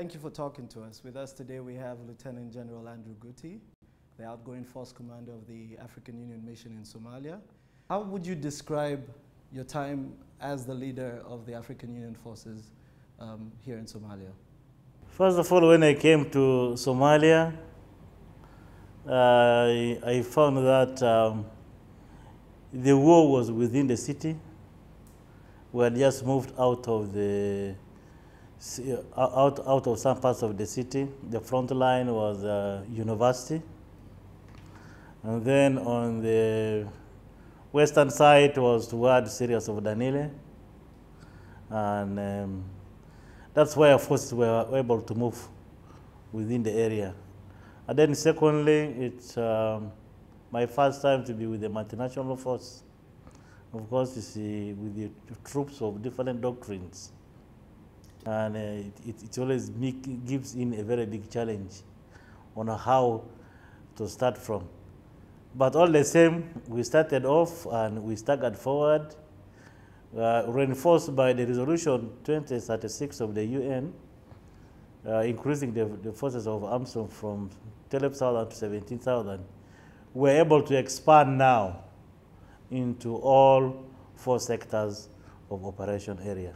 Thank you for talking to us. With us today we have Lieutenant General Andrew Gutti, the outgoing force commander of the African Union mission in Somalia. How would you describe your time as the leader of the African Union forces here in Somalia? First of all, when I came to Somalia, I found that the war was within the city. We had just moved out of out of some parts of the city. The front line was university, and then on the western side was toward Syrians of Danile, and that's why our forces were able to move within the area. And then secondly, it's my first time to be with the multinational force. Of course, you see, with the troops of different doctrines. And it always gives in a very big challenge on how to start from. But all the same, we started off and we staggered forward, reinforced by the resolution 2036 of the UN, increasing the forces of AMISOM from 12,000 to 17,000. We're able to expand now into all 4 sectors of operation area.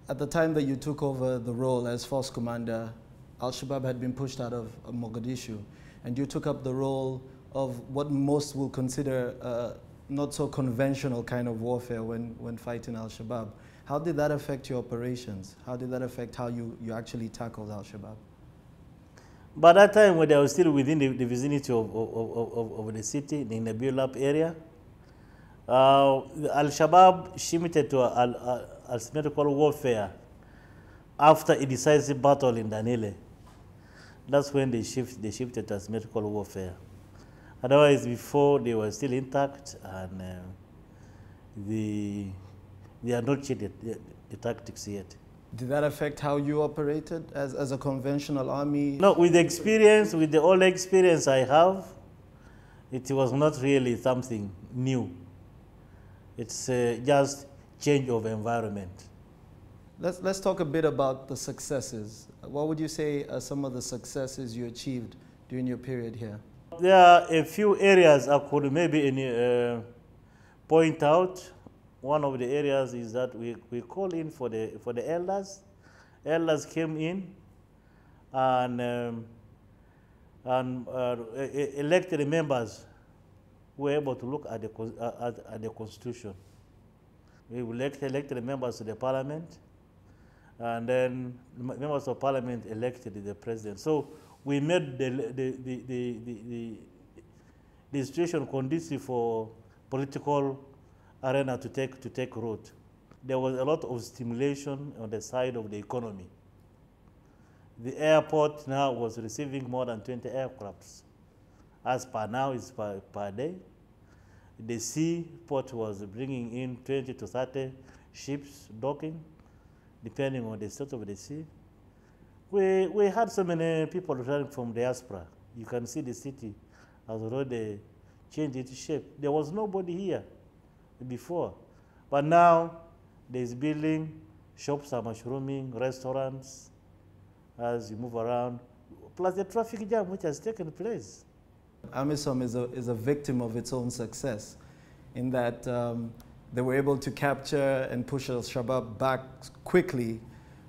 At the time that you took over the role as force commander, Alshabab had been pushed out of Mogadishu, and you took up the role of what most will consider not so conventional kind of warfare when fighting Alshabab. How did that affect your operations? How did that affect how you actually tackled Alshabab? By that time, when they were still within the vicinity of the city, in the build-up area, Al-Shabaab shifted to asymmetrical warfare after a decisive battle in Danile. That's when they shifted to asymmetrical warfare. Otherwise, before, they were still intact, and they are not changed the tactics yet. Did that affect how you operated as a conventional army? No, with the experience, with the old experience I have, it was not really something new. It's just change of environment. Let's talk a bit about the successes. What would you say are some of the successes you achieved during your period here? There are a few areas I could maybe point out. One of the areas is that we call in for the elders. Elders came in and elected members were able to look at the constitution. We elected members to the parliament, and then members of parliament elected the president. So we made the situation conducive for political arena to take root. There was a lot of stimulation on the side of the economy. The airport now was receiving more than 20 aircrafts. As per now, it's per day. The seaport was bringing in 20 to 30 ships docking, depending on the state of the sea. We had so many people returning from diaspora. You can see the city has already changed its shape. There was nobody here before, but now there's building, shops are mushrooming, restaurants as you move around, plus the traffic jam which has taken place. AMISOM is a victim of its own success in that they were able to capture and push Al-Shabaab back quickly,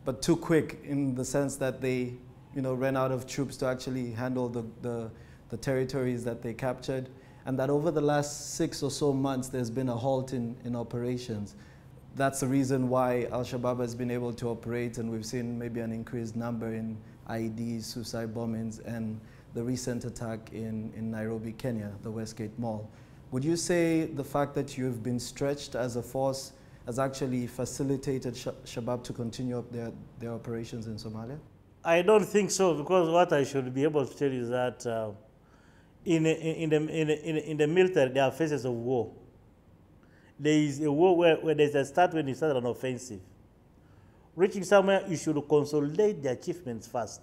but too quick in the sense that they ran out of troops to actually handle the territories that they captured, and that over the last 6 or so months there's been a halt in operations. That's the reason why Al-Shabaab has been able to operate, and we've seen maybe an increased number in IEDs, suicide bombings, and the recent attack in Nairobi, Kenya, the Westgate Mall. Would you say the fact that you've been stretched as a force has actually facilitated Shabaab to continue up their operations in Somalia? I don't think so, because what I should be able to tell you is that in the military, there are phases of war. There is a war where there's a start when you start an offensive. Reaching somewhere, you should consolidate the achievements first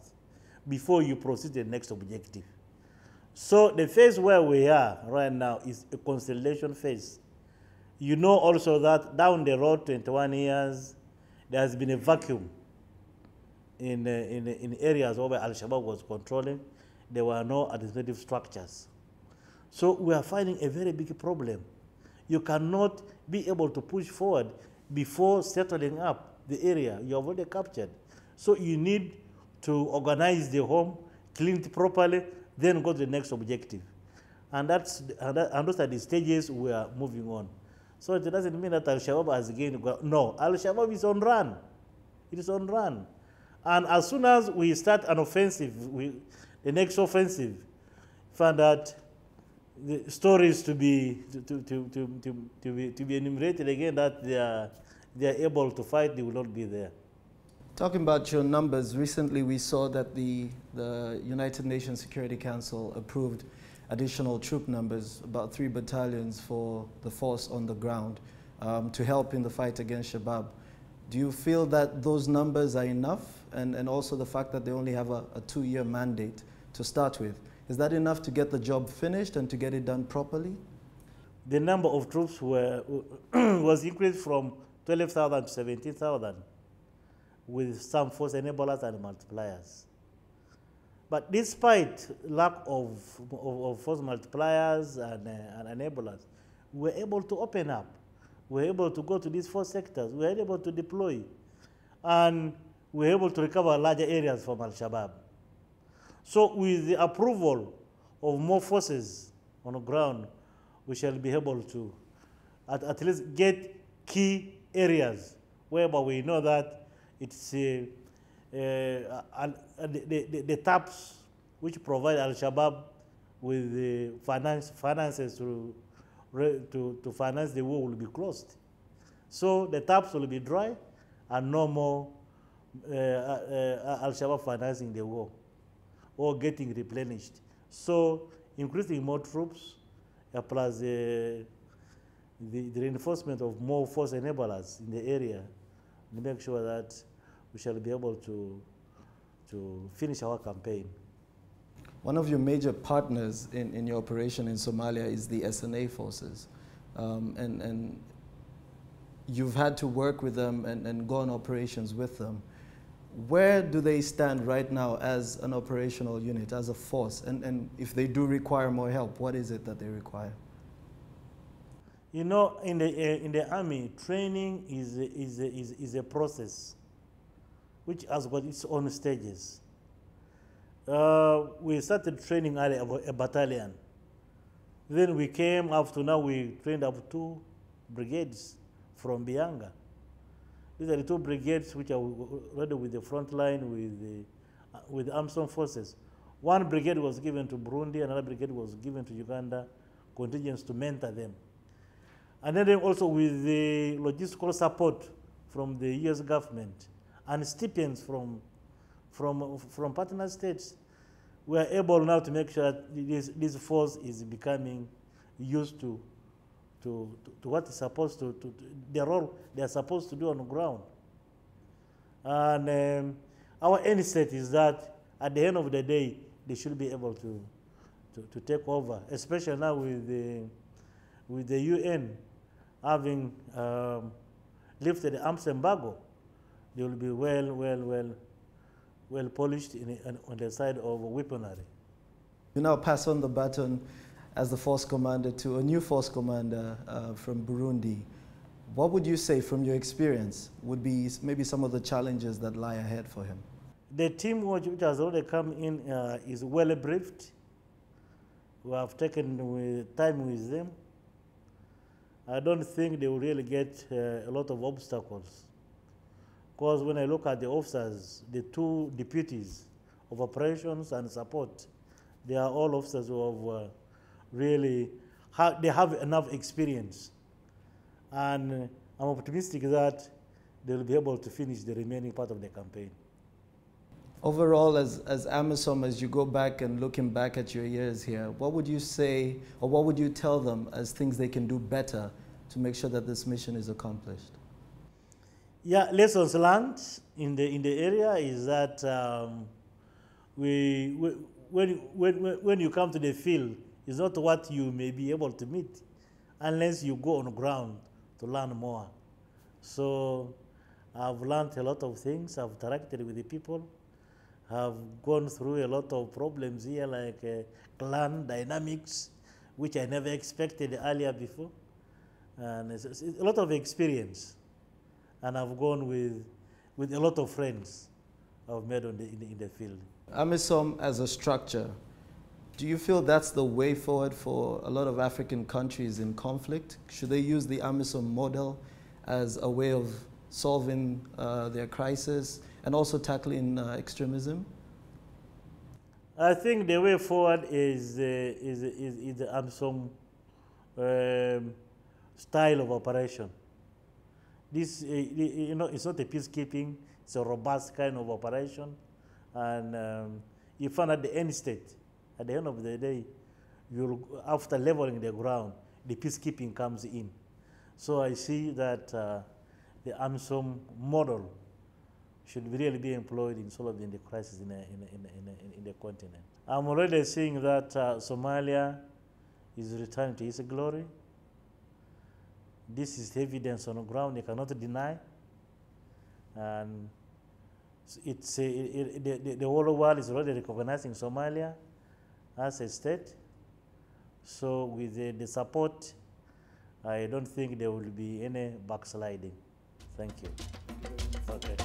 before you proceed to the next objective. So the phase where we are right now is a consolidation phase. You know also that down the road, 21 years, there has been a vacuum in areas where Alshabab was controlling, there were no administrative structures. So we are finding a very big problem. You cannot be able to push forward before settling up the area you have already captured. So you need to organize the home, clean it properly, then go to the next objective. And those are the stages we are moving on. So it doesn't mean that Al-Shabaab has gained. No, Al-Shabaab is on run. It is on run. And as soon as we start an offensive, the next offensive, find that the stories to be enumerated again that they are able to fight, they will not be there. Talking about your numbers, recently we saw that the United Nations Security Council approved additional troop numbers, about 3 battalions for the force on the ground to help in the fight against Shabab. Do you feel that those numbers are enough? And also the fact that they only have a 2-year mandate to start with. Is that enough to get the job finished and to get it done properly? The number of troops was increased from 12,000 to 17,000 with some force enablers and multipliers. But despite lack of force multipliers and enablers, we were able to open up. We were able to go to these 4 sectors. We were able to deploy. And we were able to recover larger areas from Al-Shabaab. So with the approval of more forces on the ground, we shall be able to at least get key areas whereby we know that it's the taps which provide Al-Shabaab with the finances to finance the war will be closed. So the taps will be dry and no more Al-Shabaab financing the war or getting replenished. So increasing more troops plus the reinforcement of more force enablers in the area to make sure that we shall be able to finish our campaign. One of your major partners in your operation in Somalia is the SNA forces. And you've had to work with them and go on operations with them. Where do they stand right now as an operational unit, as a force? And if they do require more help, what is it that they require? You know, in the army, training is a process which has got its own stages. We started training a battalion. Then we came up to now, we trained up 2 brigades from Bianga. These are the 2 brigades which are already with the front line with the AMISOM forces. 1 brigade was given to Burundi, another brigade was given to Uganda contingents to mentor them. And then also with the logistical support from the US government and stipends from partner states, we are able now to make sure that this force is becoming used to what is supposed to the role they are supposed to do on the ground. And our end state is that at the end of the day, they should be able to take over, especially now with the UN having lifted the arms embargo. They will be well polished on the side of weaponry. You now pass on the baton as the force commander to a new force commander from Burundi. What would you say from your experience would be maybe some of the challenges that lie ahead for him? The team which has already come in is well briefed. We have taken time with them. I don't think they will really get a lot of obstacles. Because when I look at the officers, the 2 deputies of operations and support, they are all officers who have they have enough experience. And I'm optimistic that they will be able to finish the remaining part of the campaign. Overall, as AMISOM, as you go back and looking back at your years here, what would you say, or what would you tell them as things they can do better to make sure that this mission is accomplished? Yeah, lessons learned in the area is that when you come to the field, it's not what you may be able to meet unless you go on the ground to learn more. So I've learned a lot of things. I've interacted with the people. I've gone through a lot of problems here, like clan dynamics, which I never expected earlier before. And it's a lot of experience. And I've gone with a lot of friends I've made in the field. AMISOM as a structure, do you feel that's the way forward for a lot of African countries in conflict? Should they use the AMISOM model as a way of solving their crisis and also tackling extremism? I think the way forward is the AMISOM style of operation. This, it's not a peacekeeping, it's a robust kind of operation. And you find at the end state, at the end of the day, after leveling the ground, the peacekeeping comes in. So I see that the AMISOM model should really be employed in solving the crisis in the continent. I'm already seeing that Somalia is returning to its glory. This is evidence on the ground, you cannot deny. And it's the whole world is already recognizing Somalia as a state. So with the support, I don't think there will be any backsliding. Thank you. Okay.